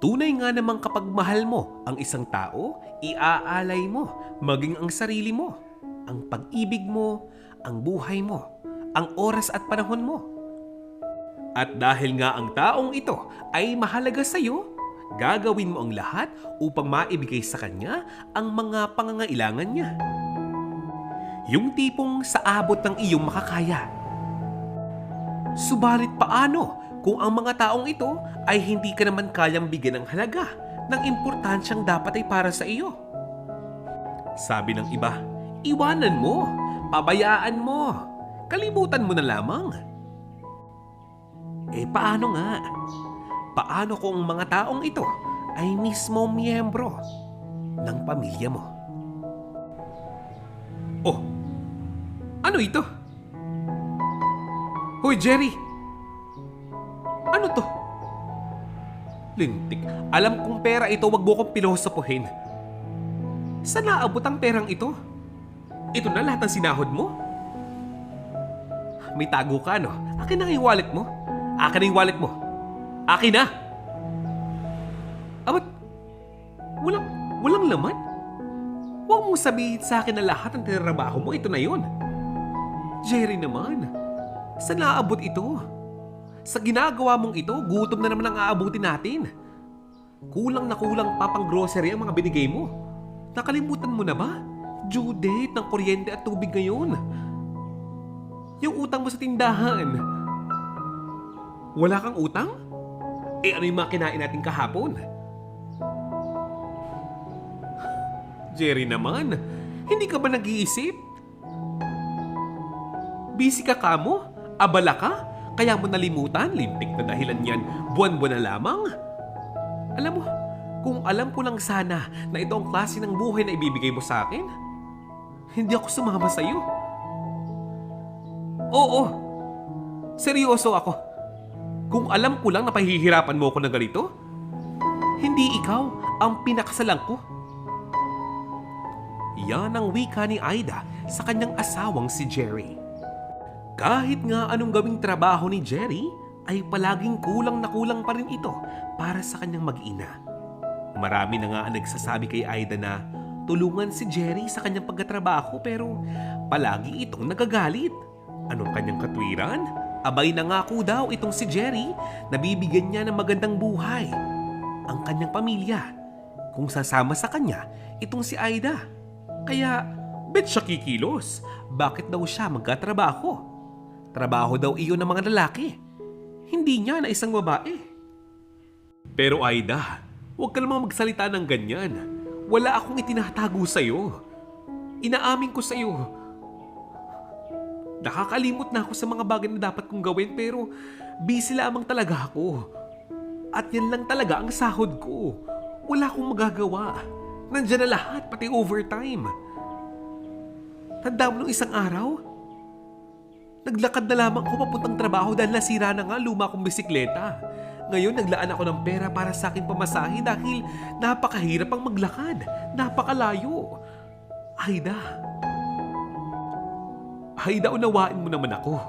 Tunay nga namang kapag mahal mo ang isang tao, iaalay mo maging ang sarili mo, ang pag-ibig mo, ang buhay mo, ang oras at panahon mo. At dahil nga ang taong ito ay mahalaga sa iyo, gagawin mo ang lahat upang maibigay sa kanya ang mga pangangailangan niya. Yung tipong sa abot ng iyong makakaya. Subalit paano kung ang mga taong ito ay hindi ka naman kayang bigyan ng halaga ng importansyang dapat ay para sa iyo? Sabi ng iba, iwanan mo, pabayaan mo, kalimutan mo na lamang. Paano nga? Paano kung ang mga taong ito ay mismo miyembro ng pamilya mo? Oh, ano ito? Hoy, Jerry! Ano to? Lintik. Alam kong pera ito, wag mo kong pilosopohin. Saan naabot ang perang ito? Ito na lahat ng sinahod mo? May tago ka, no? Akin na yung wallet mo. Akin na yung wallet mo. Akin na! Abat, walang laman? Huwag mong sabihin sa akin na lahat ng tinrabaho mo, ito na yun. Jerry naman, saan naabot ito? Sa ginagawa mong ito, gutom na naman ang aabutin natin. Kulang na kulang pa pang grocery ang mga binigay mo. Nakalimutan mo na ba? Due date ng kuryente at tubig ngayon. Yung utang mo sa tindahan. Wala kang utang? Ano yung mga kinain natin kahapon? Jerry naman, hindi ka ba nag-iisip? Busy ka kamo? Abala ka? Kaya mo nalimutan? Lintik na dahilan yan. Buwan-buwan na lamang? Alam mo, kung alam ko lang sana na ito ang klase ng buhay na ibibigay mo sa akin, hindi ako sumama sa iyo. Oo, seryoso ako. Kung alam ko lang na pahihirapan mo ako na ganito, hindi ikaw ang pinakasalan ko. Yan ang wika ni Aida sa kanyang asawang si Jerry. Kahit nga anong gawing trabaho ni Jerry, ay palaging kulang na kulang pa rin ito para sa kanyang mag-ina. Marami na nga ang nagsasabi kay Aida na tulungan si Jerry sa kanyang pagkatrabaho pero palagi itong nagagalit. Anong kanyang katwiran? Abay nangako daw itong si Jerry na bibigyan niya ng magandang buhay ang kanyang pamilya kung sasama sa kanya itong si Aida. Kaya, bet siya kikilos. Bakit daw siya magkatrabaho? Trabaho daw iyon ng mga lalaki. Hindi niya na isang babae. Pero Aida, huwag ka namang magsalita ng ganyan. Wala akong itinatago sa'yo. Inaamin ko sa'yo. Nakakalimot na ako sa mga bagay na dapat kong gawin pero busy lamang talaga ako. At yan lang talaga ang sahod ko. Wala akong magagawa. Nandiyan na lahat, pati overtime. Tanda mo nung isang araw? Naglakad na lamang ako papuntang trabaho dahil nasira na nga luma kong bisikleta. Ngayon naglaan ako ng pera para sa aking pamasahe dahil napakahirap ang maglakad. Napakalayo. Aida, unawain mo naman ako.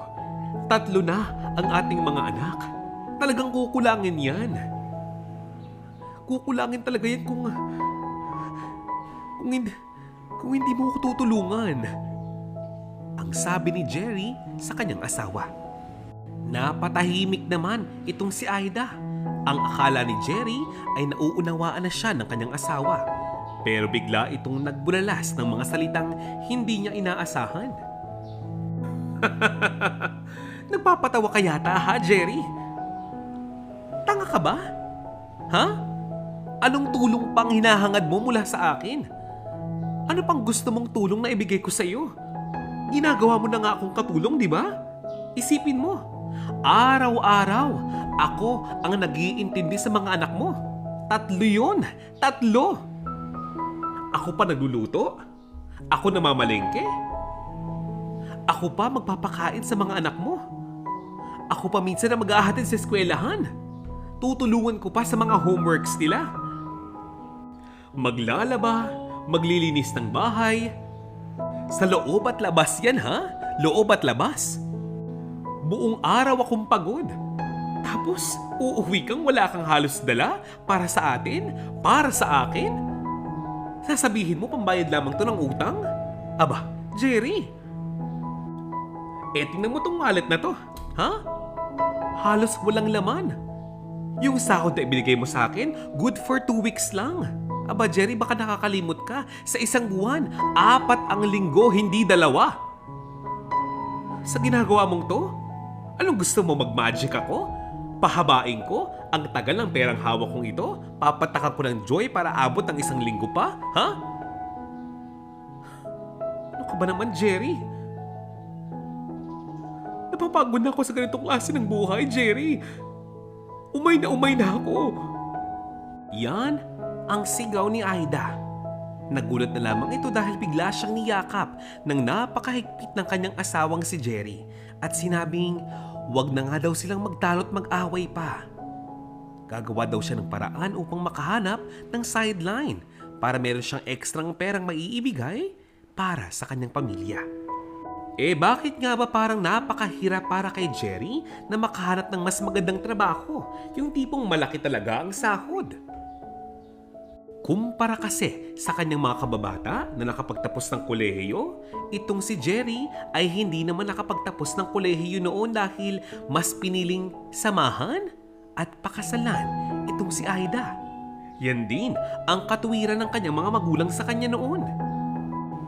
3 na ang ating mga anak. Talagang kukulangin yan. Kukulangin talaga yan kung hindi mo ako tutulungan. Ang sabi ni Jerry sa kanyang asawa. Napatahimik naman itong si Aida. Ang akala ni Jerry ay nauunawaan na siya ng kanyang asawa. Pero bigla itong nagbulalas ng mga salitang hindi niya inaasahan. Nagpapatawa ka yata ha, Jerry? Tanga ka ba? Ha? Anong tulong pang hinahangad mo mula sa akin? Ano pang gusto mong tulong na ibigay ko sa iyo? Ginagawa mo na nga akong katulong, di ba? Isipin mo, araw-araw, ako ang nag-iintindi sa mga anak mo. 3 yun, 3. Ako pa nagluluto? Ako namamalengke? Ako pa magpapakain sa mga anak mo? Ako pa minsan na mag-aahatid sa eskwelahan? Tutulungan ko pa sa mga homeworks nila? Maglalaba, maglilinis ng bahay. Sa loob at labas yan ha? Loob at labas. Buong araw akong pagod. Tapos Tapos, uuwi kang wala kang halos dala para sa atin, para sa akin? Sasabihin mo pambayad lamang to ng utang? Aba, Jerry. Tingnan mo tong wallet na to. Ha? Halos walang laman. Yung sahod na ibinigay mo sa akin, good for 2 weeks lang. Aba, Jerry, baka nakakalimot ka. Sa isang buwan, 4 ang linggo, hindi 2. Sa ginagawa mong to? Anong gusto mo, mag-magic ako? Pahabain ko? Ang tagal ng perang hawak kong ito? Papatakan ko ng joy para abot ng 1 linggo pa? Ha? Ano ka ba naman, Jerry? Napapagod na ako sa ganitong klase ng buhay, Jerry. Umay na ako. Yan ang sigaw ni Aida. Nagulat na lamang ito dahil bigla siyang niyakap ng napakahigpit ng kanyang asawang si Jerry at sinabing wag na nga daw silang magtalo't mag-away pa. Gagawa daw siya ng paraan upang makahanap ng sideline para meron siyang ekstrang perang maiibigay para sa kanyang pamilya. Bakit nga ba parang napakahirap para kay Jerry na makahanap ng mas magandang trabaho, yung tipong malaki talaga ang sahod? Kumpara kasi sa kanyang mga kababata na nakapagtapos ng kolehiyo, itong si Jerry ay hindi naman nakapagtapos ng kolehiyo noon dahil mas piniling samahan at pakasalan itong si Aida. Yan din ang katuwiran ng kanyang mga magulang sa kanya noon.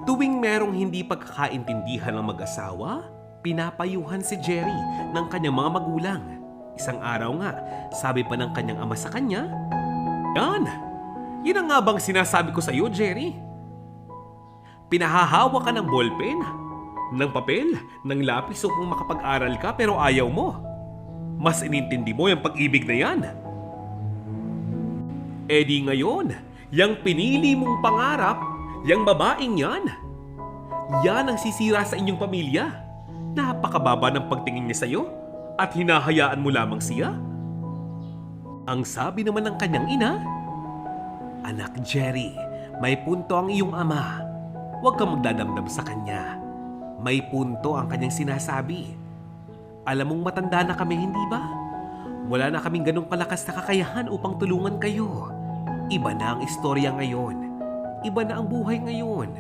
Tuwing merong hindi pagkakaintindihan ng mag-asawa, pinapayuhan si Jerry ng kanyang mga magulang. Isang araw nga, sabi pa ng kanyang ama sa kanya, Yan ang nga bang sinasabi ko sa iyo, Jerry? Pinahahawa ka ng ballpen, ng papel, ng lapis upang makapag-aral ka pero ayaw mo. Mas inintindi mo yung pag-ibig na yan. Di ngayon, yung pinili mong pangarap, yang babaeng yan ang sisira sa inyong pamilya. Napakababa ng pagtingin niya sa'yo at hinahayaan mo lamang siya. Ang sabi naman ng kanyang ina, Anak Jerry, may punto ang iyong ama. Huwag kang magdadamdam sa kanya. May punto ang kanyang sinasabi. Alam mong matanda na kami, hindi ba? Wala na kaming ganong kalakas na kakayahan upang tulungan kayo. Iba na ang istorya ngayon. Iba na ang buhay ngayon.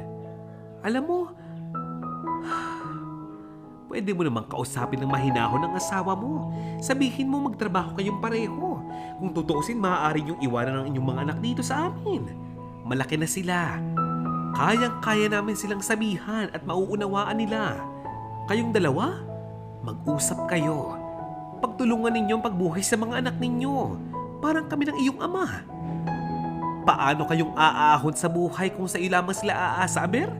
Alam mo, pwede mo namang kausapin ng mahinahon ng asawa mo. Sabihin mo magtrabaho kayong pareho. Kung tutuusin, maaari niyong iwanan ang inyong mga anak dito sa amin. Malaki na sila. Kayang-kaya namin silang sabihan at mauunawaan nila. Kayong dalawa, mag-usap kayo. Pagtulungan ninyo ang pagbuhay sa mga anak ninyo. Parang kami ng iyong ama. Paano kayong aahon sa buhay kung sa iyo lamang sila aasa, Aber?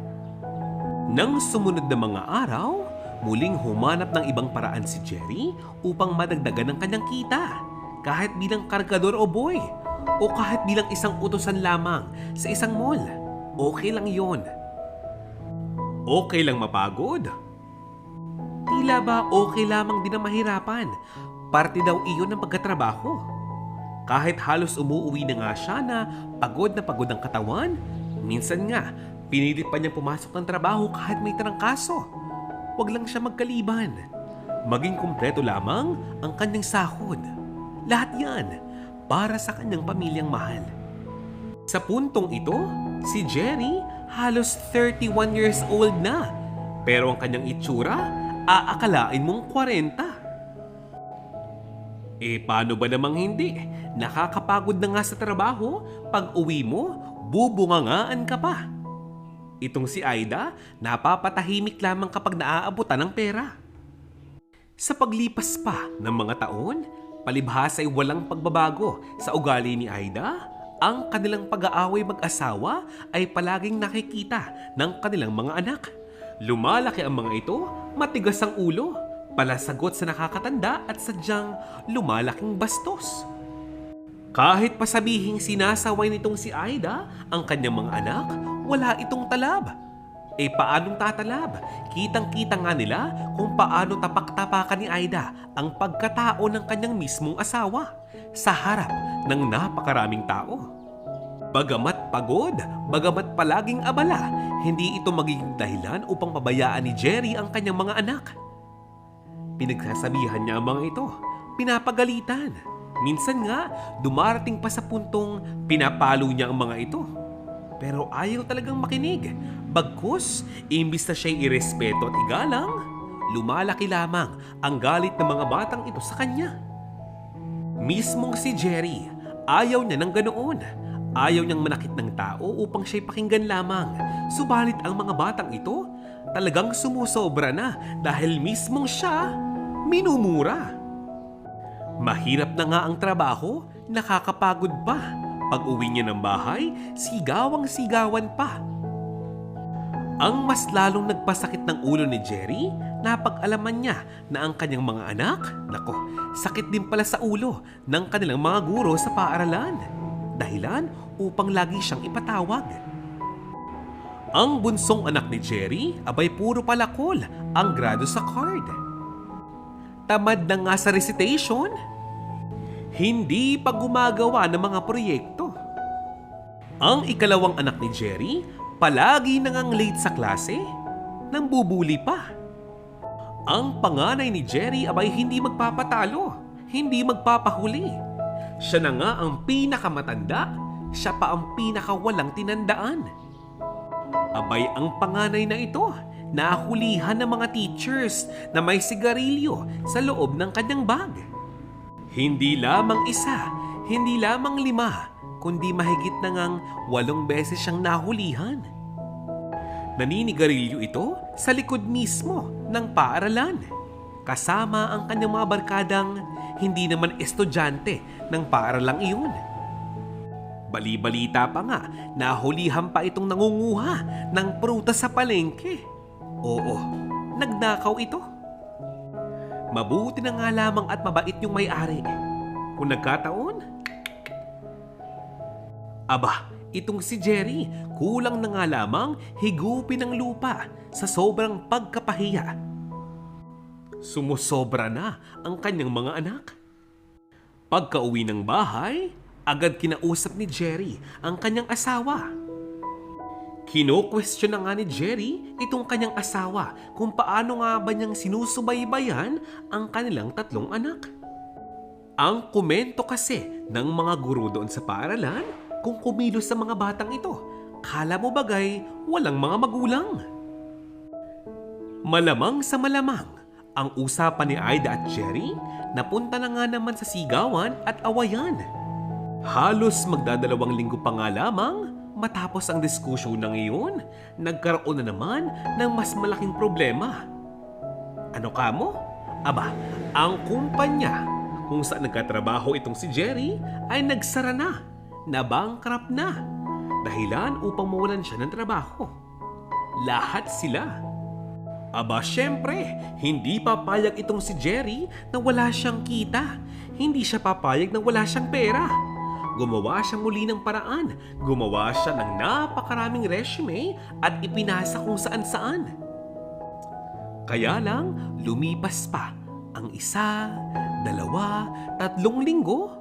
Nang sumunod na mga araw, muling humanap ng ibang paraan si Jerry upang madagdagan ng kanyang kita. Kahit bilang kargador o boy, o kahit bilang isang utusan lamang sa isang mall. Okay lang yon. Okay lang mapagod. Tila ba okay lamang din ang mahirapan? Parte daw iyon ng pagkatrabaho. Kahit halos umuuwi na nga siya na pagod ang katawan, minsan nga, pinilit pa niyang pumasok ng trabaho kahit may trangkaso. Huwag lang siya magkaliban. Maging kumpleto lamang ang kanyang sahod. Lahat yan para sa kanyang pamilyang mahal. Sa puntong ito, si Jerry halos 31 years old na. Pero ang kanyang itsura, aakalain mong 40. Paano ba namang hindi? Nakakapagod na nga sa trabaho, pag uwi mo, bubungangaan ka pa. Itong si Aida, napapatahimik lamang kapag naaabutan ng pera. Sa paglipas pa ng mga taon, palibhas ay walang pagbabago sa ugali ni Aida. Ang kanilang pag-aaway mag-asawa ay palaging nakikita ng kanilang mga anak. Lumalaki ang mga ito, matigas ang ulo, palasagot sa nakakatanda at sadyang lumalaking bastos. Kahit pa sabihing sinasaway nitong si Aida ang kanyang mga anak, wala itong talab. Paanong tatalab? Kitang-kita nga nila kung paano tapak-tapakan ni Aida ang pagkatao ng kanyang mismong asawa sa harap ng napakaraming tao. Bagamat pagod, bagamat palaging abala, hindi ito magiging dahilan upang pabayaan ni Jerry ang kanyang mga anak. Pinagsasabihan niya ang mga ito pinapagalitan. Minsan nga, dumarating pa sa puntong pinapalo niya ang mga ito. Pero ayaw talagang makinig. Bagkus, imbis na siya'y irespeto at igalang, lumalaki lamang ang galit ng mga batang ito sa kanya. Mismong si Jerry, ayaw niya ng ganoon. Ayaw niyang manakit ng tao upang siya'y pakinggan lamang. Subalit ang mga batang ito, talagang sumusobra na dahil mismong siya minumura. Mahirap na nga ang trabaho, nakakapagod pa. Pag-uwi niya ng bahay, sigawang-sigawan pa. Ang mas lalong nagpasakit ng ulo ni Jerry, napag-alaman niya na ang kanyang mga anak, sakit din pala sa ulo ng kanilang mga guro sa paaralan. Dahilan upang lagi siyang ipatawag. Ang bunsong anak ni Jerry, abay puro palakol ang grado sa card. Tamad na nga sa recitation, hindi pa gumagawa ng mga proyekto. Ang ikalawang anak ni Jerry, palagi nangang late sa klase, nang bubuli pa. Ang panganay ni Jerry abay hindi magpapatalo, hindi magpapahuli. Siya na nga ang pinakamatanda, siya pa ang pinakawalang tinandaan. Abay ang panganay na ito, nahulihan ng mga teachers na may sigarilyo sa loob ng kanyang bag. Hindi lamang isa, hindi lamang 5, kundi mahigit na ngang 8 beses siyang nahulihan. Naninigarilyo ito sa likod mismo ng paaralan, kasama ang kanyang mga barkadang hindi naman estudyante ng paaralang iyon. Bali-balita pa nga, nahulihan pa itong nangunguha ng prutas sa palengke. Oo, nagnakaw ito. Mabuti na nga lamang at mabait yung may-ari. Kung nagkataon, itong si Jerry, kulang na nga lamang higupin ng lupa sa sobrang pagkapahiya. Sumusobra na ang kanyang mga anak. Pagka-uwi ng bahay, agad kinausap ni Jerry ang kanyang asawa. Kino-question na nga ni Jerry itong kanyang asawa kung paano nga ba niyang sinusubaybayan ang kanilang 3 anak. Ang komento kasi ng mga guro doon sa paaralan kung kumilos sa mga batang ito, kala mo bagay walang mga magulang. Malamang sa malamang, ang usapan ni Aida at Jerry napunta na nga naman sa sigawan at awayan. Halos magdadalawang linggo pa nga lamang matapos ang diskusyon ng iyon, nagkaroon na naman ng mas malaking problema. Ano kamo? Ang kumpanya kung saan nagkatrabaho itong si Jerry ay nagsara na, nabankrupt na, dahilan upang mawalan siya ng trabaho. Lahat sila. Syempre, hindi papayag itong si Jerry na wala siyang kita. Hindi siya papayag na wala siyang pera. Gumawa siya muli ng paraan. Gumawa siya ng napakaraming resume at ipinasa kung saan-saan. Kaya lang, lumipas pa ang 1, 2, 3 linggo.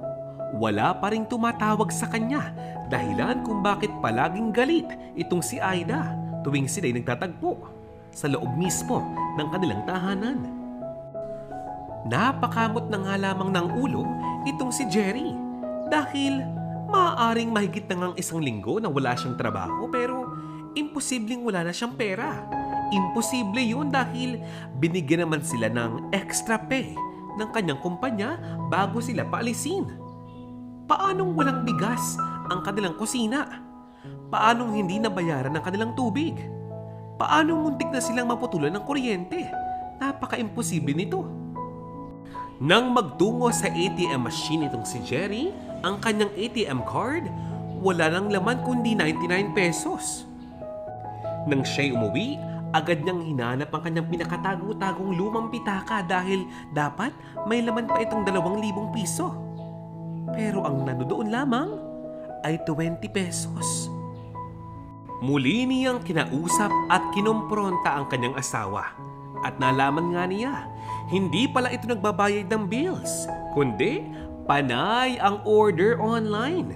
Wala pa ring tumatawag sa kanya dahilan kung bakit palaging galit itong si Aida tuwing sila'y nagtatagpo sa loob mismo ng kanilang tahanan. Napakamot na nga lamang ng ulo itong si Jerry dahil maaaring mahigit na ngang 1 linggo na wala siyang trabaho pero imposibleng wala na siyang pera. Imposible yun dahil binigyan naman sila ng extra pay ng kanyang kumpanya bago sila paalisin. Paanong walang bigas ang kanilang kusina? Paanong hindi nabayaran ang kanilang tubig? Paanong muntik na silang maputulan ng kuryente? Napaka-imposible nito. Nang magtungo sa ATM machine itong si Jerry, ang kanyang ATM card, wala nang laman kundi 99 pesos. Nang siya'y umuwi, agad niyang hinanap ang kanyang pinakatago-tagong lumang pitaka dahil dapat may laman pa itong 2,000 piso. Pero ang nandoon lamang ay 20 pesos. Muli niyang kinausap at kinompronta ang kanyang asawa. At nalaman nga niya, hindi pala ito nagbabayad ng bills, kundi panay ang order online.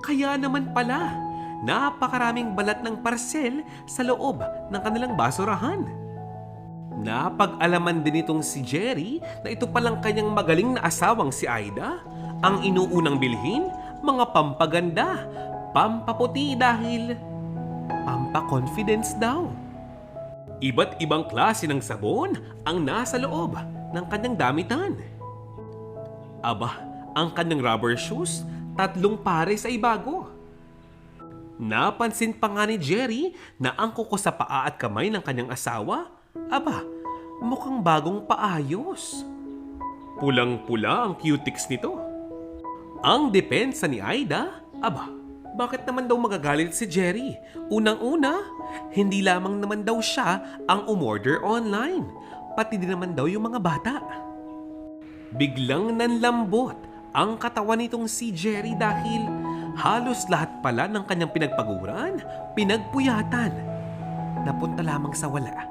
Kaya naman pala, napakaraming balat ng parcel sa loob ng kanilang basurahan. Napag-alaman din itong si Jerry na ito palang kanyang magaling na asawang si Aida. Ang inuunang bilhin, mga pampaganda, pampaputi dahil pampa-confidence daw. Iba't ibang klase ng sabon ang nasa loob ng kanyang damitan. Aba, ang kanyang rubber shoes, 3 pares ay bago. Napansin pa nga ni Jerry na ang kuko sa paa at kamay ng kanyang asawa, aba, mukhang bagong paayos. Pulang-pula ang cuticles nito. Ang depensa ni Aida, aba, bakit naman daw magagalit si Jerry? Unang-una, hindi lamang naman daw siya ang umorder online, pati din naman daw yung mga bata. Biglang nanlambot ang katawan nitong si Jerry dahil halos lahat pala ng kanyang pinagpaguran, pinagpuyatan, napunta lamang sa wala.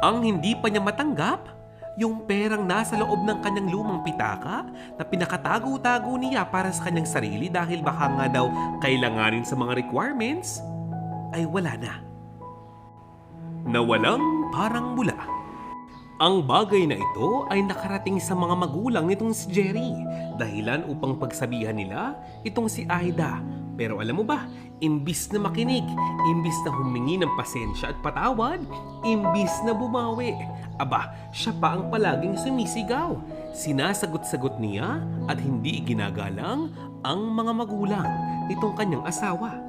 Ang hindi pa niya matanggap, yung perang nasa loob ng kanyang lumang pitaka na pinakatago-tago niya para sa kanyang sarili dahil baka nga daw kailanganin sa mga requirements, ay wala na. Nawalang parang mula. Ang bagay na ito ay nakarating sa mga magulang nitong si Jerry, dahilan upang pagsabihan nila itong si Aida. Pero alam mo ba, imbis na makinig, imbis na humingi ng pasensya at patawad, imbis na bumawi, aba, siya pa ang palaging sumisigaw. Sinasagot-sagot niya at hindi iginagalang ang mga magulang nitong kanyang asawa.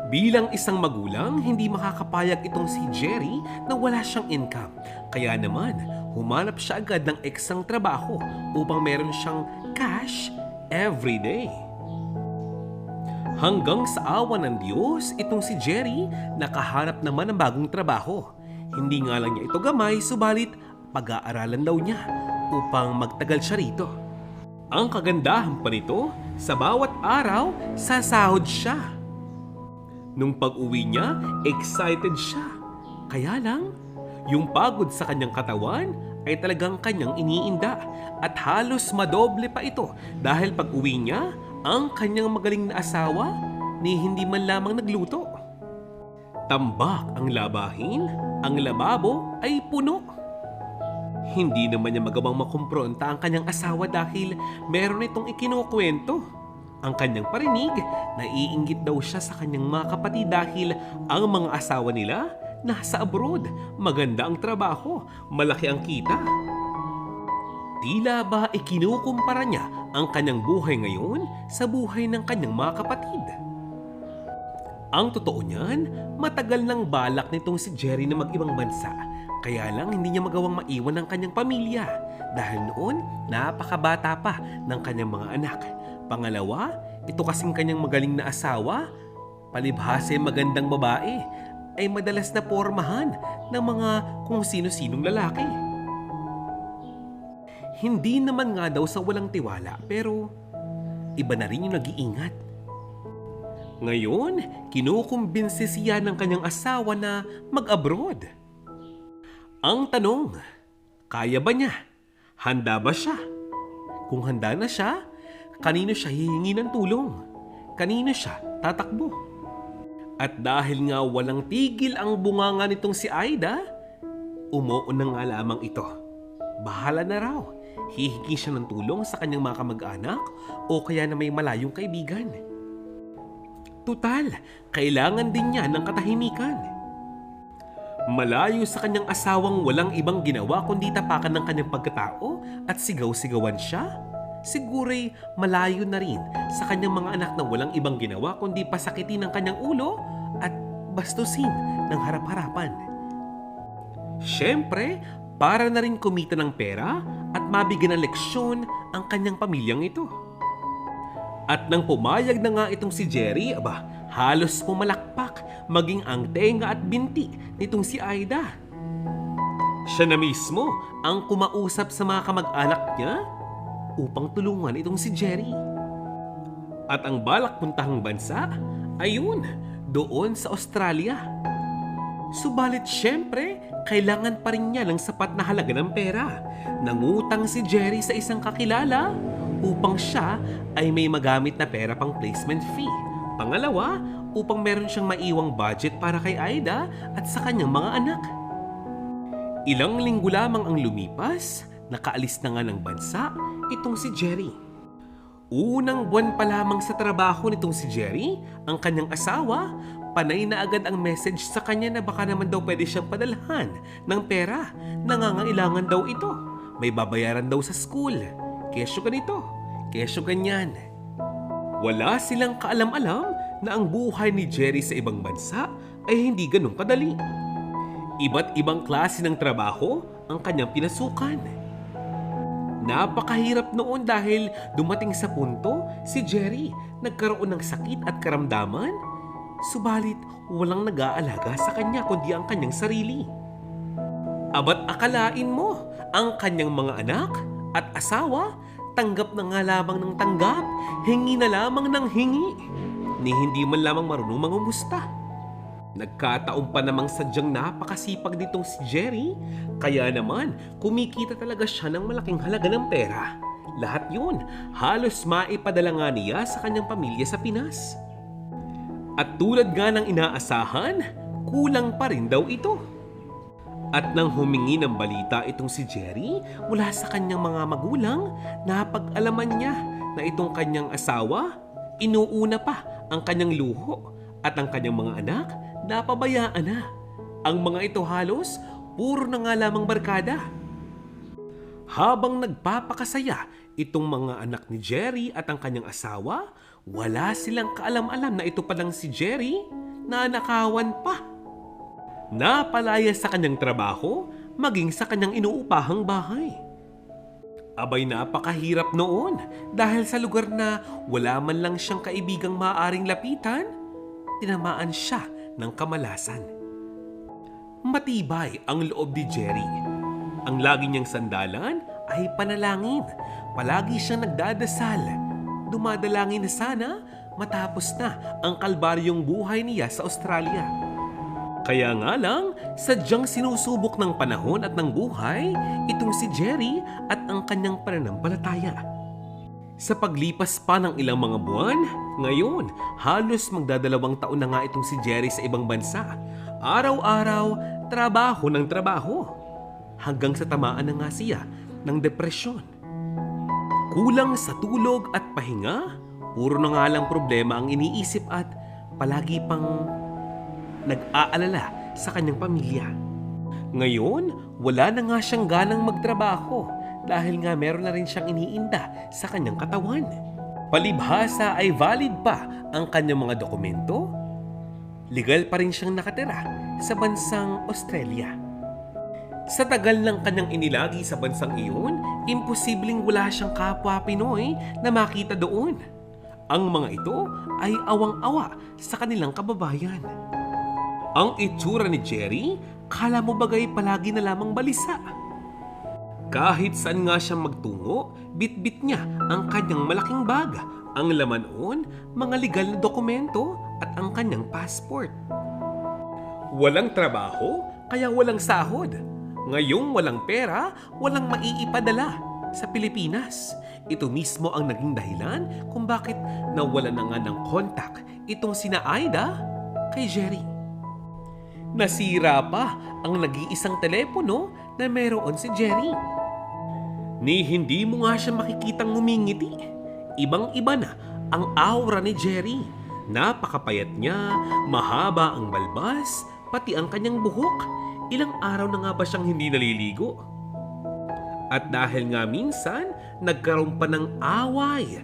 Bilang isang magulang, hindi makakapayag itong si Jerry na wala siyang income. Kaya naman, humanap siya agad ng eksang trabaho upang meron siyang cash every day. Hanggang sa awa ng Diyos, itong si Jerry nakahanap naman ng bagong trabaho. Hindi nga lang niya ito gamay, subalit pag-aaralan daw niya upang magtagal siya rito. Ang kagandahan pa nito, sa bawat araw, sasahod siya. Nung pag-uwi niya, excited siya. Kaya lang, yung pagod sa kanyang katawan ay talagang kanyang iniinda at halos madoble pa ito dahil pag-uwi niya, ang kanyang magaling na asawa ni hindi man lamang nagluto. Tambak ang labahin, ang lababo ay puno. Hindi naman niya magawang makumpronta ang kanyang asawa dahil meron itong ikinukwento. Ang kanyang parinig, naiinggit daw siya sa kanyang mga kapatid dahil ang mga asawa nila nasa abroad. Maganda ang trabaho, malaki ang kita. Tila ba ikinukumpara niya ang kanyang buhay ngayon sa buhay ng kanyang mga kapatid. Ang totoo niyan, matagal nang balak nitong si Jerry na mag-ibang bansa. Kaya lang hindi niya magawang maiwan ang kanyang pamilya dahil noon napakabata pa ng kanyang mga anak. Pangalawa, ito kasing kanyang magaling na asawa, palibhasa magandang babae, ay madalas na pormahan ng mga kung sino-sinong lalaki. Hindi naman nga daw sa walang tiwala, pero iba na rin yung nag-iingat. Ngayon, kinukumbinsi siya ng kanyang asawa na mag-abroad. Ang tanong, kaya ba niya? Handa ba siya? Kung handa na siya, kanino siya hihingi ng tulong? Kanino siya tatakbo? At dahil nga walang tigil ang bunganga nitong si Aida, umuunang nga lamang ito. Bahala na raw. Hihingi siya ng tulong sa kanyang mga kamag-anak o kaya na may malayong kaibigan. Tutal, kailangan din niya ng katahimikan. Malayo sa kanyang asawang walang ibang ginawa kundi tapakan ng kanyang pagkatao at sigaw-sigawan siya. Siguro'y malayo na rin sa kanyang mga anak na walang ibang ginawa kundi pasakitin ng kanyang ulo at bastusin ng harap-harapan. Siyempre, para na rin kumita ng pera at mabigyan ng leksyon ang kanyang pamilyang ito. At nang pumayag na nga itong si Jerry, aba, halos pumalakpak maging ang tenga at binti nitong si Aida. Siya na mismo ang kumausap sa mga kamag-anak niya upang tulungan itong si Jerry. At ang balak puntahang bansa, ayun, doon sa Australia. Subalit syempre, kailangan pa rin niya ng sapat na halaga ng pera. Nangutang si Jerry sa isang kakilala upang siya ay may magamit na pera pang placement fee. Pangalawa, upang meron siyang maiwang budget para kay Aida at sa kanyang mga anak. Ilang linggo lamang ang lumipas, nakaalis na nga ng bansa itong si Jerry. Unang buwan pa lamang sa trabaho nitong si Jerry, ang kanyang asawa, panay na agad ang message sa kanya na baka naman daw pwede siyang padalhan ng pera. Nangangailangan daw ito. May babayaran daw sa school. Kesyo ganito, kesyo ganyan. Wala silang kaalam-alam na ang buhay ni Jerry sa ibang bansa ay hindi ganun kadali. Iba't ibang klase ng trabaho ang kanyang pinasukan. Napakahirap noon dahil dumating sa punto si Jerry nagkaroon ng sakit at karamdaman, subalit walang nag-aalaga sa kanya kundi ang kanyang sarili. Abat akalain mo, ang kanyang mga anak at asawa tanggap na nga lamang ng tanggap, hingi na lamang ng hingi, ni hindi man lamang marunong mangumusta. Nagkataon pa namang sadyang napakasipag nitong si Jerry, kaya naman kumikita talaga siya ng malaking halaga ng pera. Lahat yun, halos maipadala nga niya sa kanyang pamilya sa Pinas. At tulad nga ng inaasahan, kulang pa rin daw ito. At nang humingi ng balita itong si Jerry mula sa kanyang mga magulang, napag-alaman niya na itong kanyang asawa, inuuna pa ang kanyang luho at ang kanyang mga anak, napabayaan na. Ang mga ito halos, puro na nga lamang barkada. Habang nagpapakasaya itong mga anak ni Jerry at ang kanyang asawa, wala silang kaalam-alam na ito palang si Jerry na nakawan pa. Napalaya sa kanyang trabaho, maging sa kanyang inuupahang bahay. Abay napakahirap noon dahil sa lugar na wala man lang siyang kaibigang maaaring lapitan, tinamaan siya ng kamalasan. Matibay ang loob ni Jerry. Ang lagi niyang sandalan ay panalangin. Palagi siyang nagdadasal. Dumadalangin na sana matapos na ang kalbaryong buhay niya sa Australia. Kaya nga lang, sadyang sinusubok ng panahon at ng buhay itong si Jerry at ang kanyang pananampalataya. Sa paglipas pa ng ilang mga buwan, ngayon halos magdadalawang taon na nga itong si Jerry sa ibang bansa. Araw-araw, trabaho ng trabaho. Hanggang sa tamaan na nga siya ng depresyon. Kulang sa tulog at pahinga, puro na nga lang problema ang iniisip at palagi pang nag-aalala sa kanyang pamilya. Ngayon, wala na nga siyang ganang magtrabaho dahil nga meron na rin siyang iniinda sa kanyang katawan. Palibhasa ay valid pa ang kanyang mga dokumento, legal pa rin siyang nakatira sa bansang Australia. Sa tagal ng kanyang inilagi sa bansang iyon, imposibleng wala siyang kapwa Pinoy na makita doon. Ang mga ito ay awang-awa sa kanilang kababayan. Ang itsura ni Jerry, kala mo bagay palagi na lamang balisa. Kahit saan nga siya magtungo, bit-bit niya ang kanyang malaking bag. Ang laman noon, mga legal na dokumento at ang kanyang passport. Walang trabaho, kaya walang sahod. Ngayong walang pera, walang maiipadala sa Pilipinas. Ito mismo ang naging dahilan kung bakit nawala na nga ng kontak itong sina Aida kay Jerry. Nasira pa ang nag-iisang telepono na meron si Jerry. Ni hindi mo nga siya makikitang ngumingiti. Ibang-iba na ang aura ni Jerry. Napakapayat niya, mahaba ang balbas, pati ang kanyang buhok. Ilang araw na nga ba siyang hindi naliligo? At dahil nga minsan, nagkaroon pa ng away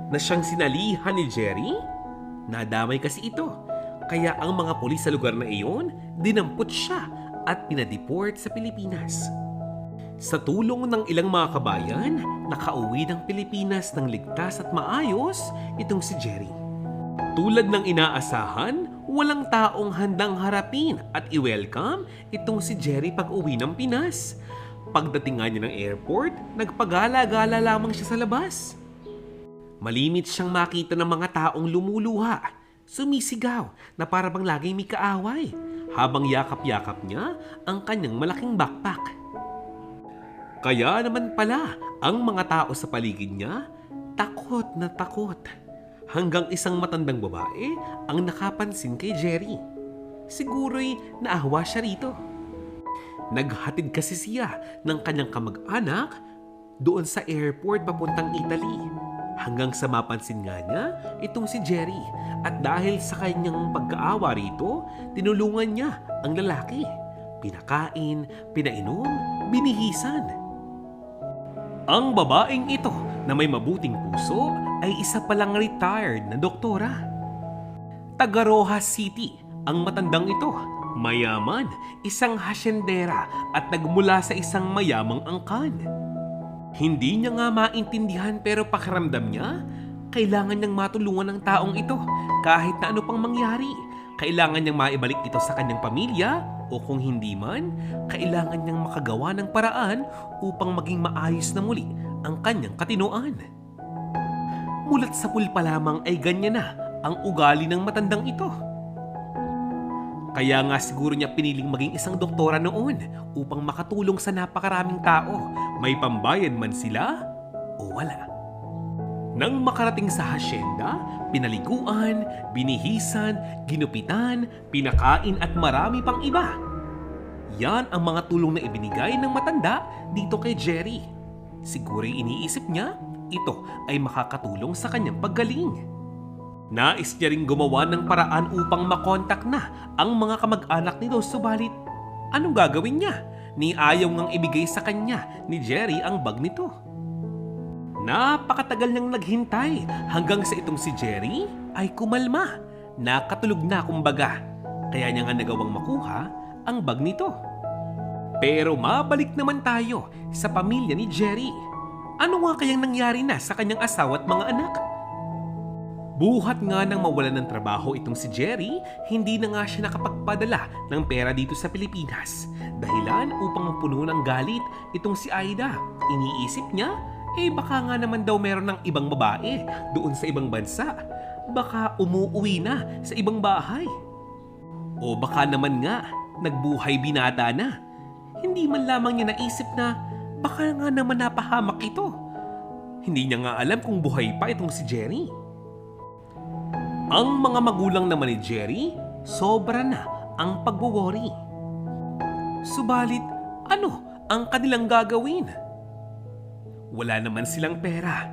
na siyang sinalihan ni Jerry, nadamay kasi ito. Kaya ang mga pulis sa lugar na iyon, dinampot siya at pinadeport sa Pilipinas. Sa tulong ng ilang mga kabayan, nakauwi ng Pilipinas ng ligtas at maayos itong si Jerry. Tulad ng inaasahan, walang taong handang harapin at i-welcome itong si Jerry pag-uwi ng Pinas. Pagdating nga niya ng airport, nagpagala-gala lamang siya sa labas. Malimit siyang makita ng mga taong lumuluha. Sumisigaw na para bang laging may kaaway habang yakap-yakap niya ang kanyang malaking backpack. Kaya naman pala ang mga tao sa paligid niya takot na takot. Hanggang isang matandang babae ang nakapansin kay Jerry. Siguro'y naawa siya rito. Naghatid kasi siya ng kanyang kamag-anak doon sa airport papuntang Italy. Hanggang sa mapansin nga niya itong si Jerry. At dahil sa kanyang pagkaawa rito, tinulungan niya ang lalaki. Pinakain, pinainom, binihisan. Ang babaeng ito na may mabuting puso ay isa palang retired na doktora. Taga Rojas City ang matandang ito. Mayaman, isang hasyendera at nagmula sa isang mayamang angkan. Hindi niya nga maintindihan pero pakiramdam niya, kailangan niyang matulungan ng taong ito kahit na ano pang mangyari. Kailangan niyang maibalik ito sa kanyang pamilya o kung hindi man, kailangan niyang makagawa ng paraan upang maging maayos na muli ang kanyang katinoan. Mulat sa pulpa lamang ay ganyan na ang ugali ng matandang ito. Kaya nga siguro niya piniling maging isang doktora noon upang makatulong sa napakaraming tao, may pambayad man sila o wala. Nang makarating sa hasyenda, pinaliguan, binihisan, ginupitan, pinakain at marami pang iba. Yan ang mga tulong na ibinigay ng matanda dito kay Jerry. Siguro iniisip niya, ito ay makakatulong sa kanyang paggaling. Nais niya ring gumawa ng paraan upang makontak na ang mga kamag-anak nito, subalit anong gagawin niya? Ni ayaw ngang ibigay sa kanya ni Jerry ang bag nito. Napakatagal niyang naghintay hanggang sa itong si Jerry ay kumalma. Nakatulog na kumbaga. Kaya niya nga nagawang makuha ang bag nito. Pero mabalik naman tayo sa pamilya ni Jerry. Ano nga kayang nangyari na sa kanyang asawa at mga anak? Buhat nga nang mawalan ng trabaho itong si Jerry, hindi na nga siya nakapagpadala ng pera dito sa Pilipinas. Dahilan upang mapuno ng galit itong si Aida. Iniisip niya, baka nga naman daw meron ng ibang babae doon sa ibang bansa. Baka umuwi na sa ibang bahay. O baka naman nga, nagbuhay binata na. Hindi man lamang niya naisip na baka nga naman napahamak ito. Hindi niya nga alam kung buhay pa itong si Jerry. Ang mga magulang naman ni Jerry, sobra na ang pagwo-worry. Subalit, ano ang kanilang gagawin? Wala naman silang pera.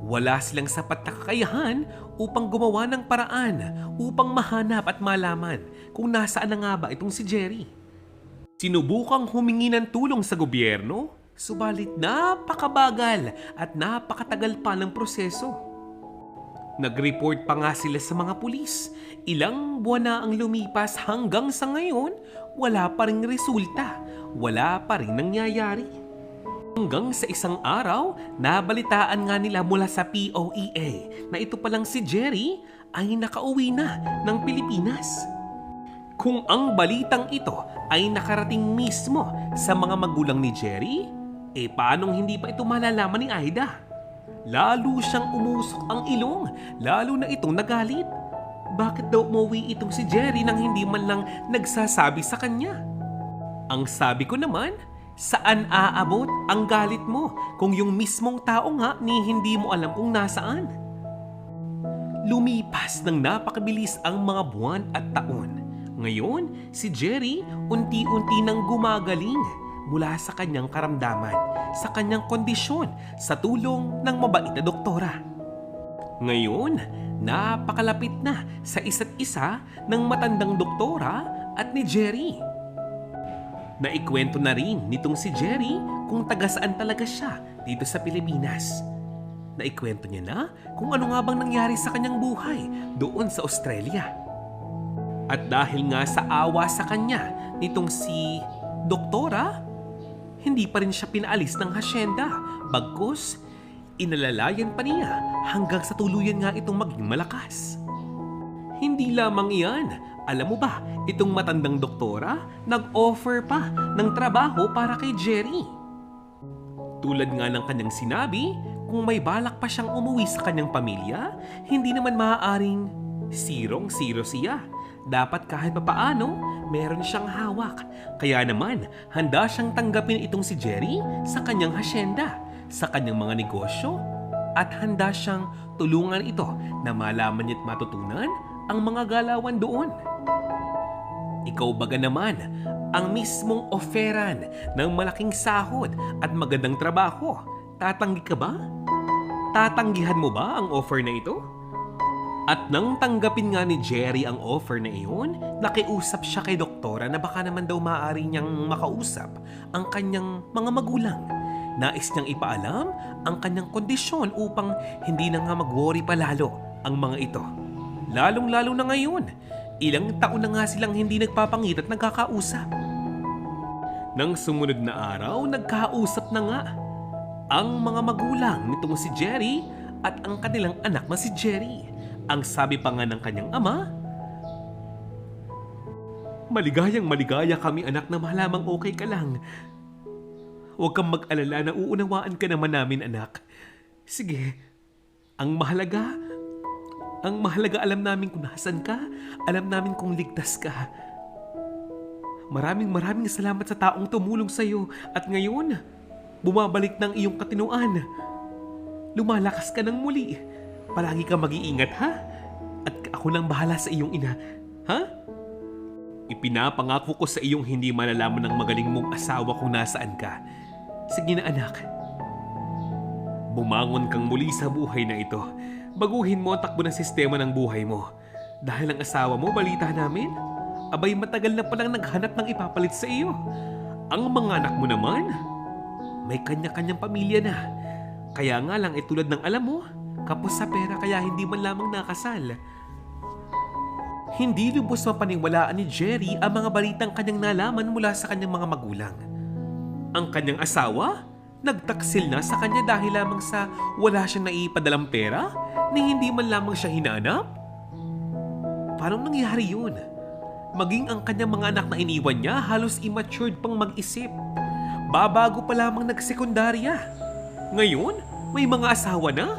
Wala silang sapat na kakayahan upang gumawa ng paraan upang mahanap at malaman kung nasaan na nga ba itong si Jerry. Sinubukang humingi ng tulong sa gobyerno, subalit napakabagal at napakatagal pa ng proseso. Nag-report pa nga sila sa mga pulis. Ilang buwan na ang lumipas hanggang sa ngayon, wala pa ring resulta. Wala pa ring nangyayari. Hanggang sa isang araw, nabalitaan nga nila mula sa POEA na ito palang si Jerry ay nakauwi na ng Pilipinas. Kung ang balitang ito ay nakarating mismo sa mga magulang ni Jerry, paanong hindi pa ito malalaman ni Aida? Lalo siyang umusok ang ilong, lalo na itong nagalit. Bakit daw umuwi itong si Jerry nang hindi man lang nagsasabi sa kanya? Ang sabi ko naman, saan aabot ang galit mo kung yung mismong tao nga ni hindi mo alam kung nasaan? Lumipas ng napakabilis ang mga buwan at taon. Ngayon, si Jerry unti-unti nang gumagaling mula sa kanyang karamdaman, sa kanyang kondisyon, sa tulong ng mabait na doktora. Ngayon, napakalapit na sa isa't isa ng matandang doktora at ni Jerry. Naikwento na rin nitong si Jerry kung taga saan talaga siya dito sa Pilipinas. Naikwento niya na kung ano nga bang nangyari sa kanyang buhay doon sa Australia. At dahil nga sa awa sa kanya nitong si doktora, hindi pa rin siya pinaalis ng hasyenda, bagkus inalalayan pa niya hanggang sa tuluyan nga itong maging malakas. Hindi lamang iyan, alam mo ba, itong matandang doktora nag-offer pa ng trabaho para kay Jerry. Tulad nga ng kanyang sinabi, kung may balak pa siyang umuwi sa kanyang pamilya, hindi naman maaaring zerong-zero siya. Dapat kahit papaano, meron siyang hawak. Kaya naman, handa siyang tanggapin itong si Jerry sa kanyang hasyenda, sa kanyang mga negosyo, at handa siyang tulungan ito na malaman niya't matutunan ang mga galawan doon. Ikaw baga naman ang mismong oferan ng malaking sahod at magandang trabaho. Tatanggi ka ba? Tatanggihan mo ba ang offer na ito? At nang tanggapin nga ni Jerry ang offer na iyon, nakiusap siya kay doktora na baka naman daw maaari niyang makausap ang kanyang mga magulang. Nais niyang ipaalam ang kanyang kondisyon upang hindi na nga mag-worry pa lalo ang mga ito. Lalong-lalo na ngayon, ilang taon na nga silang hindi nagpapangit at nagkakausap. Nang sumunod na araw, nagkausap na nga ang mga magulang nitong si Jerry at ang kanilang anak na si Jerry. Ang sabi pa nga ng kanyang ama, "Maligayang maligaya kami anak na malamang okay ka lang. Huwag kang mag-alala na uunawaan ka naman namin anak. Sige, ang mahalaga alam namin kung nasan ka, alam namin kung ligtas ka. Maraming salamat sa taong tumulong sa iyo at ngayon, bumabalik ng iyong katinuan. Lumalakas ka ng muli. Palagi ka mag-iingat ha? At ako nang bahala sa iyong ina, ha? Ipinapangako ko sa iyong hindi malalaman ng magaling mong asawa kung nasaan ka. Sige na anak. Bumangon kang muli sa buhay na ito. Baguhin mo ang takbo ng sistema ng buhay mo. Dahil ang asawa mo, balita namin, abay matagal na palang naghanap ng ipapalit sa iyo. Ang mga anak mo naman, may kanya-kanyang pamilya na. Kaya nga lang tulad ng alam mo, kapos sa pera kaya hindi man lamang nakasal. Hindi lubos mapaniwalaan ni Jerry ang mga balitang kanyang nalaman mula sa kanyang mga magulang. Ang kanyang asawa, nagtaksil na sa kanya dahil lamang sa wala siyang naipadalang pera ni hindi man lamang siya hinanap? Paano nangyari yun? Maging ang kanyang mga anak na iniwan niya halos immatured pang mag-isip. Babago pa lamang nagsekundarya. Ngayon, may mga asawa na?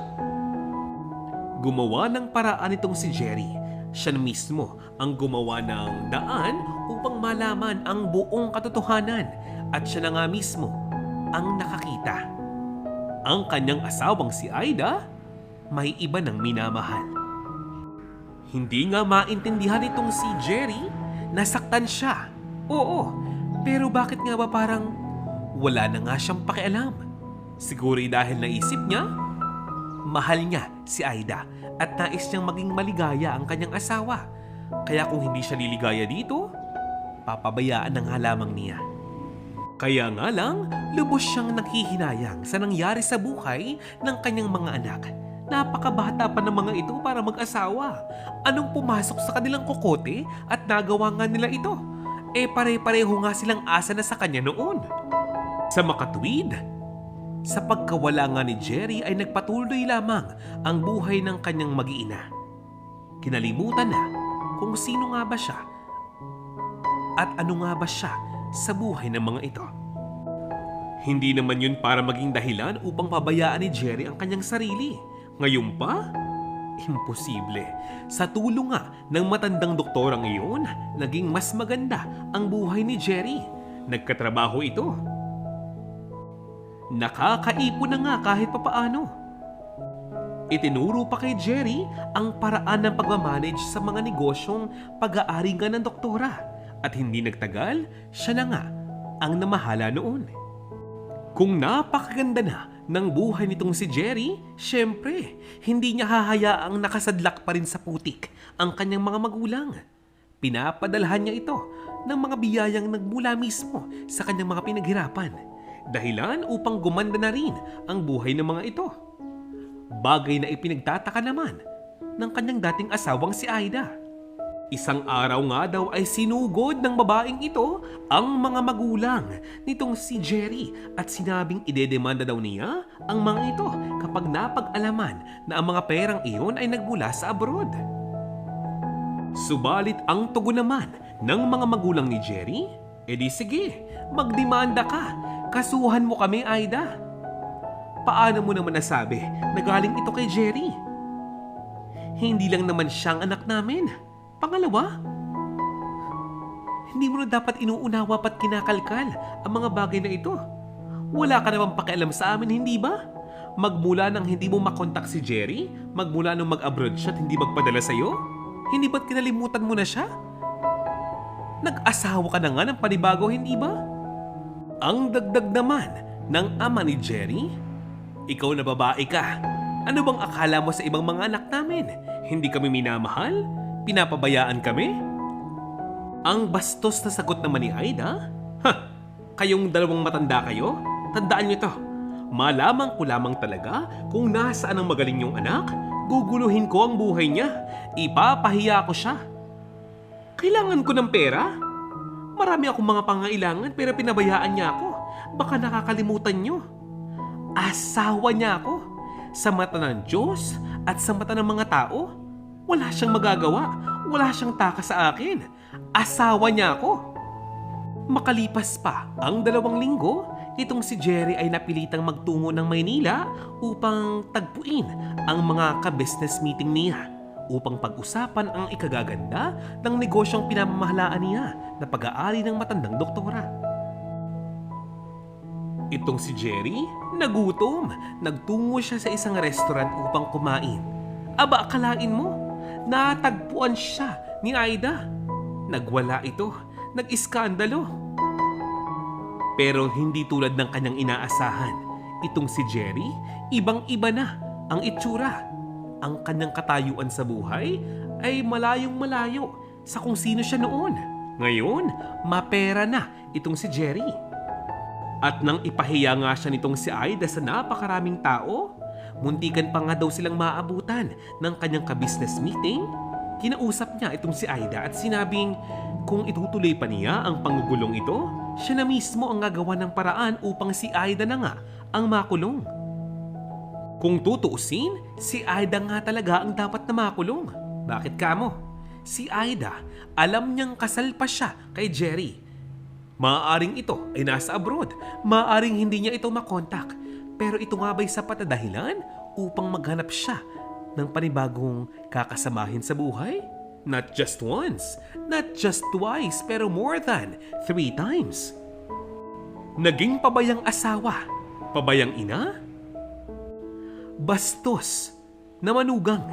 Gumawa ng paraan itong si Jerry. Siya na mismo ang gumawa ng daan upang malaman ang buong katotohanan at siya na nga mismo ang nakakita. Ang kanyang asawang si Aida may iba ng minamahal. Hindi nga maintindihan itong si Jerry, nasaktan siya. Oo, pero bakit nga ba parang wala na nga siyang pakialam? Siguro dahil naisip niya, mahal niya si Aida at nais niyang maging maligaya ang kanyang asawa. Kaya kung hindi siya liligaya dito, papabayaan na nga lamang niya. Kaya nga lang, lubos siyang nanghihinayang sa nangyari sa buhay ng kanyang mga anak. Napakabata pa ng mga ito para mag-asawa. Anong pumasok sa kanilang kokote at nagawa nga nila ito? Pare-pareho nga silang asa na sa kanya noon. Sa makatuwid, sa pagkawala nga ni Jerry ay nagpatuloy lamang ang buhay ng kanyang mag-iina. Kinalimutan na kung sino nga ba siya at ano nga ba siya sa buhay ng mga ito. Hindi naman yun para maging dahilan upang pabayaan ni Jerry ang kanyang sarili. Ngayon pa? Imposible. Sa tulong nga ng matandang doktorang iyon, naging mas maganda ang buhay ni Jerry. Nagkatrabaho ito. Nakakaipon na nga kahit papaano. Itinuro pa kay Jerry ang paraan ng pagmamanage sa mga negosyong pag-aari nga ng doktora. At hindi nagtagal, siya na nga ang namahala noon. Kung napakaganda na ng buhay nitong si Jerry, syempre, hindi niya hahayaang nakasadlak pa rin sa putik ang kanyang mga magulang. Pinapadalhan niya ito ng mga biyayang nagmula mismo sa kanyang mga pinaghirapan. Dahilan upang gumanda na rin ang buhay ng mga ito. Bagay na ipinagtataka naman ng kanyang dating asawang si Aida. Isang araw nga daw ay sinugod ng babaeng ito ang mga magulang nitong si Jerry at sinabing idedemanda daw niya ang mga ito kapag napag-alaman na ang mga perang iyon ay nagmula sa abroad. Subalit ang tugon naman ng mga magulang ni Jerry, edi sige, magdemanda ka, kasuhan mo kami Aida. Paano mo naman nasabi na galing ito kay Jerry? Hindi lang naman siyang anak namin. Pangalawa, hindi mo na dapat inuunawa pat kinakalkal ang mga bagay na ito. Wala ka namang pakialam sa amin, hindi ba? Magmula nang hindi mo makontak si Jerry, magmula nang mag-abroad siya at hindi magpadala sa'yo, hindi ba't kinalimutan mo na siya? Nag-asawa ka na nga ng panibago, hindi ba? Ang dagdag naman ng ama ni Jerry, ikaw na babae ka. Ano bang akala mo sa ibang mga anak namin? Hindi kami minamahal? Pinapabayaan kami? Ang bastos na sagot naman ni Aida, kayong dalawang matanda kayo? Tandaan niyo to. Malaman ko lamang talaga kung nasaan ang magaling niyong anak, guguluhin ko ang buhay niya. Ipapahiya ko siya. Kailangan ko ng pera? Marami akong mga pangailangan pero pinabayaan niya ako. Baka nakakalimutan niyo. Asawa niya ako. Sa mata ng Diyos at sa mata ng mga tao, wala siyang magagawa. Wala siyang taka sa akin. Asawa niya ako. Makalipas pa ang 2 linggo, itong si Jerry ay napilitang magtungo ng Maynila upang tagpuin ang mga ka-business meeting niya upang pag-usapan ang ikagaganda ng negosyong pinamamahalaan niya na pag-aari ng matandang doktora. Itong si Jerry, nagutom. Nagtungo siya sa isang restaurant upang kumain. Aba, akalain mo, natagpuan siya ni Aida. Nagwala ito, nag-iskandalo. Pero hindi tulad ng kanyang inaasahan. Itong si Jerry, ibang-iba na ang itsura. Ang kanyang katayuan sa buhay ay malayong malayo sa kung sino siya noon. Ngayon, mapera na itong si Jerry. At nang ipahiya nga siya nitong si Aida sa napakaraming tao, muntikan pa nga daw silang maabutan ng kanyang ka-business meeting, kinausap niya itong si Aida at sinabing kung itutuloy pa niya ang panggugulong ito, siya na mismo ang gagawa ng paraan upang si Aida na nga ang makulong. Kung tutuusin, si Aida nga talaga ang dapat na makulong. Bakit kamo? Si Aida, alam niyang kasal pa siya kay Jerry. Maaaring ito ay nasa abroad, maaaring hindi niya ito makontak. Pero ito nga ba'y sapat na dahilan upang maghanap siya ng panibagong kakasamahin sa buhay? Not just once, not just twice, pero more than 3 times. Naging pabayang asawa, pabayang ina, bastos na manugang.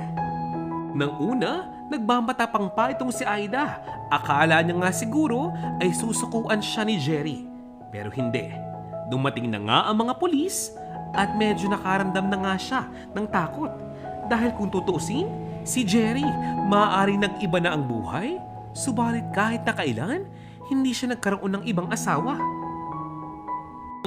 Nang una, nagmamatapang pa itong si Aida. Akala niya nga siguro ay susukuan siya ni Jerry. Pero hindi. Dumating na nga ang mga pulis at medyo nakaramdam na nga siya ng takot. Dahil kung tutuusin, si Jerry maaaring nag-iba na ang buhay, subalit kahit na kailan, hindi siya nagkaroon ng ibang asawa.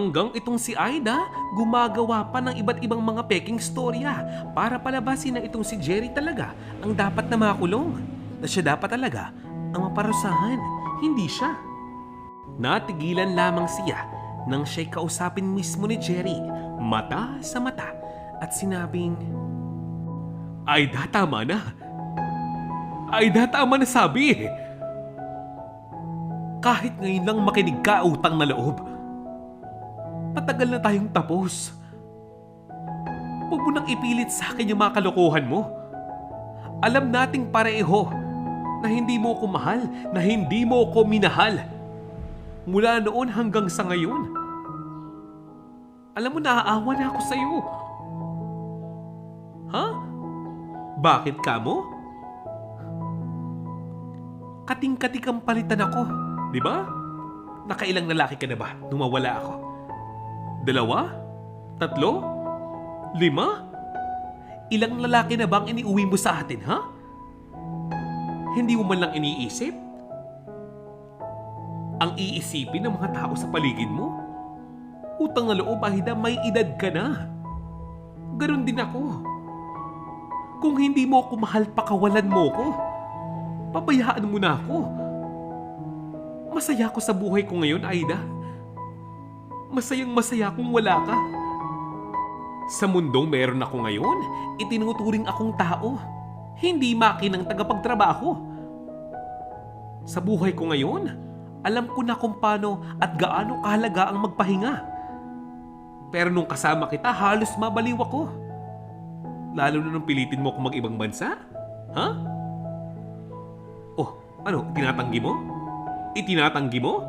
Hanggang itong si Aida, gumagawa pa ng iba't ibang mga peking storya para palabasin na itong si Jerry talaga ang dapat na makulong. Na siya dapat talaga ang maparusahan, hindi siya. Natigilan lamang siya nang siya'y kausapin mismo ni Jerry, mata sa mata, at sinabing, Aida, tama na. Aida, tama na sabi. Kahit ngayon lang makinig ka, utang na loob. Matagal na tayong tapos. Huwag mo nang ipilit sa akin yung mga kalokohan mo. Alam nating pareho na hindi mo ko mahal, na hindi mo ko minahal. Mula noon hanggang sa ngayon. Alam mo, naaawa na ako sa'yo. Ha? Bakit ka mo? Kating-kating ang palitan ako, di ba? Nakailang lalaki ka na ba nung mawala ako? 2? 3? 5? Ilang lalaki na bang iniuwi mo sa atin, ha? Hindi mo man lang iniisip? Ang iisipin ng mga tao sa paligid mo? Utang na loob, Aida, may edad ka na. Ganon din ako. Kung hindi mo ako mahal, pakawalan mo ko. Pabayaan mo na ako. Masaya ako sa buhay ko ngayon, Aida. Masayang masaya kung wala ka. Sa mundong meron ako ngayon, itinuturing akong tao. Hindi makinang tagapagtrabaho. Sa buhay ko ngayon, alam ko na kung paano at gaano kahalaga ang magpahinga. Pero nung kasama kita, halos mabaliw ako. Lalo na nung pilitin mo akong mag-ibang bansa? Ha? Oh, ano, tinatanggi mo? Itinatanggi mo?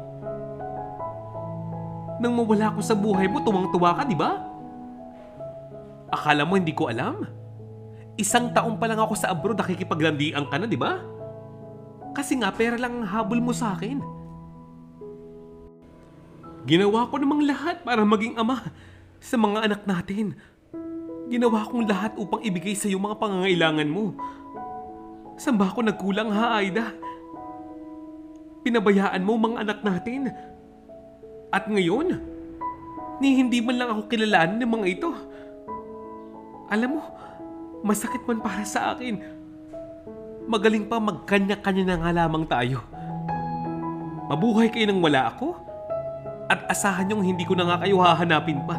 Nang mawala ako sa buhay mo, tuwang-tuwa ka, di ba? Akala mo hindi ko alam? 1 taon pa lang ako sa abroad, nakikipaglandian ka na, di ba? Kasi nga pera lang ang habol mo sa akin. Ginawa ko namang lahat para maging ama sa mga anak natin. Ginawa kong lahat upang ibigay sa iyo mga pangangailangan mo. Saan ba ako nagkulang ha, Aida? Pinabayaan mo mga anak natin. At ngayon, hindi man lang ako kilalanin ng mga ito. Alam mo, masakit man para sa akin. Magaling pa magkanya-kanya na nga lamang tayo. Mabuhay kayo nang wala ako. At asahan niyong hindi ko na nga kayo hahanapin pa.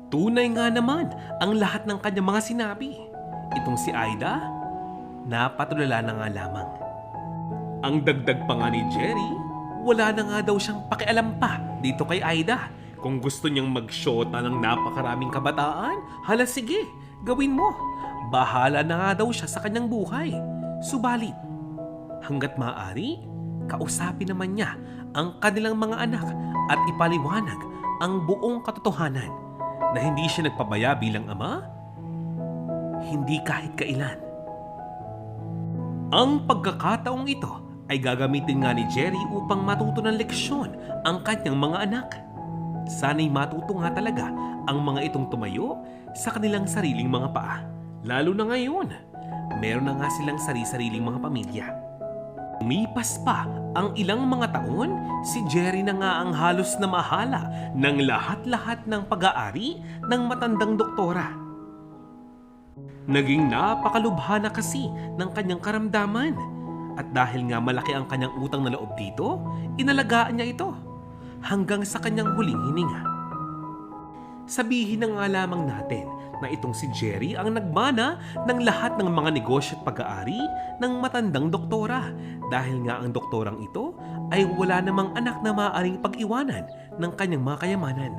Tunay nga naman ang lahat ng kanyang mga sinabi. Itong si Aida, napatulala na nga lamang. Ang dagdag pa nga ni Jerry, wala na nga daw siyang pakialam pa dito kay Aida. Kung gusto niyang mag-shota ng napakaraming kabataan, hala sige, gawin mo. Bahala na nga daw siya sa kanyang buhay. Subalit, hanggat maaari, kausapin naman niya ang kanilang mga anak at ipaliwanag ang buong katotohanan na hindi siya nagpabaya bilang ama, hindi kahit kailan. Ang pagkakataong ito ay gagamitin nga ni Jerry upang matuto ng leksyon ang kanyang mga anak. Sana'y matuto nga talaga ang mga itong tumayo sa kanilang sariling mga paa. Lalo na ngayon, meron na nga silang sari-sariling mga pamilya. Umipas pa ang ilang mga taon, si Jerry na nga ang halos na mahala ng lahat-lahat ng pag-aari ng matandang doktora. Naging napakalubha na kasi ng kanyang karamdaman. At dahil nga malaki ang kanyang utang na loob dito, inalagaan niya ito hanggang sa kanyang huling hininga. Sabihin na nga lamang natin na itong si Jerry ang nagmana ng lahat ng mga negosyo at pag-aari ng matandang doktora dahil nga ang doktorang ito ay wala namang anak na maaaring pag-iwanan ng kanyang mga kayamanan.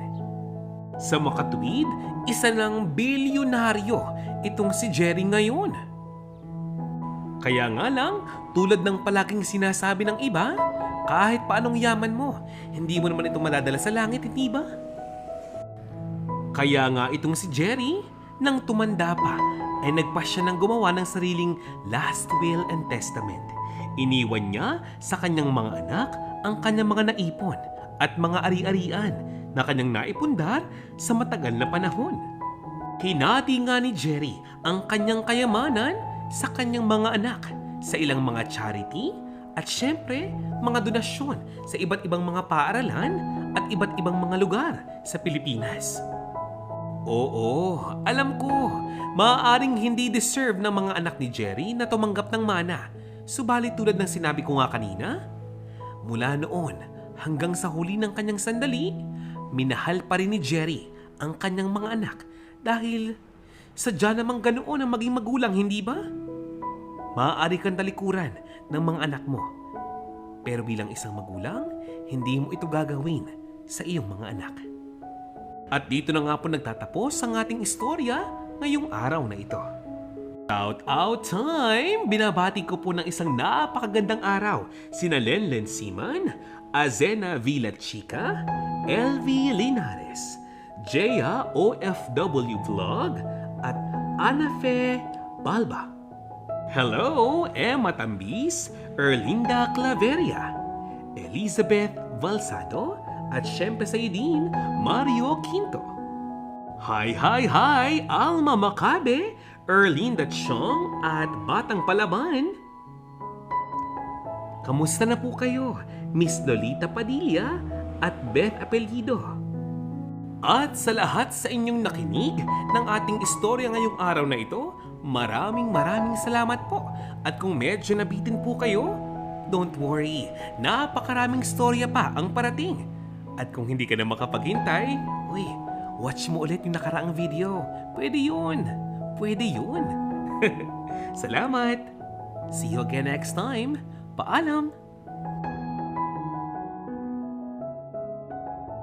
Sa makatuwid, isa ng bilyonaryo itong si Jerry ngayon. Kaya nga lang, tulad ng palaging sinasabi ng iba, kahit paanong yaman mo, hindi mo naman ito madadala sa langit, hindi ba? Kaya nga itong si Jerry, nang tumanda pa, ay nagpasya ng gumawa ng sariling last will and testament. Iniwan niya sa kanyang mga anak ang kanyang mga naipon at mga ari-arian na kanyang naipundar sa matagal na panahon. Hinati nga ni Jerry ang kanyang kayamanan sa kanyang mga anak sa ilang mga charity at syempre mga donasyon sa iba't ibang mga paaralan at iba't ibang mga lugar sa Pilipinas. Oo, alam ko, maaaring hindi deserve ng mga anak ni Jerry na tumanggap ng mana. Subalit tulad ng sinabi ko nga kanina, mula noon hanggang sa huli ng kanyang sandali, minahal pa rin ni Jerry ang kanyang mga anak dahil sadya namang ganoon ang maging magulang, hindi ba? Maaari kang talikuran ng mga anak mo. Pero bilang isang magulang, hindi mo ito gagawin sa iyong mga anak. At dito na nga po nagtatapos ang ating istorya ngayong araw na ito. Shout out time! Binabati ko po ng isang napakagandang araw sina Lenlen Siman, Azena Villachica, LV Linares, Jaya OFW Vlog, at Anafe Balba. Hello, Emma Tambis, Erlinda Claveria, Elizabeth Valsado, at syempre sa din, Mario Quinto. Hi, hi, hi! Alma Macabe, Erlinda Chong, at Batang Palaban. Kamusta na po kayo, Miss Lolita Padilla at Beth Apellido? At sa lahat sa inyong nakinig ng ating istorya ngayong araw na ito, maraming salamat po. At kung medyo nabitin po kayo, don't worry, napakaraming storya pa ang parating. At kung hindi ka na makapaghintay, watch mo ulit yung nakaraang video. Pwede yun. Salamat. See you again next time. Paalam.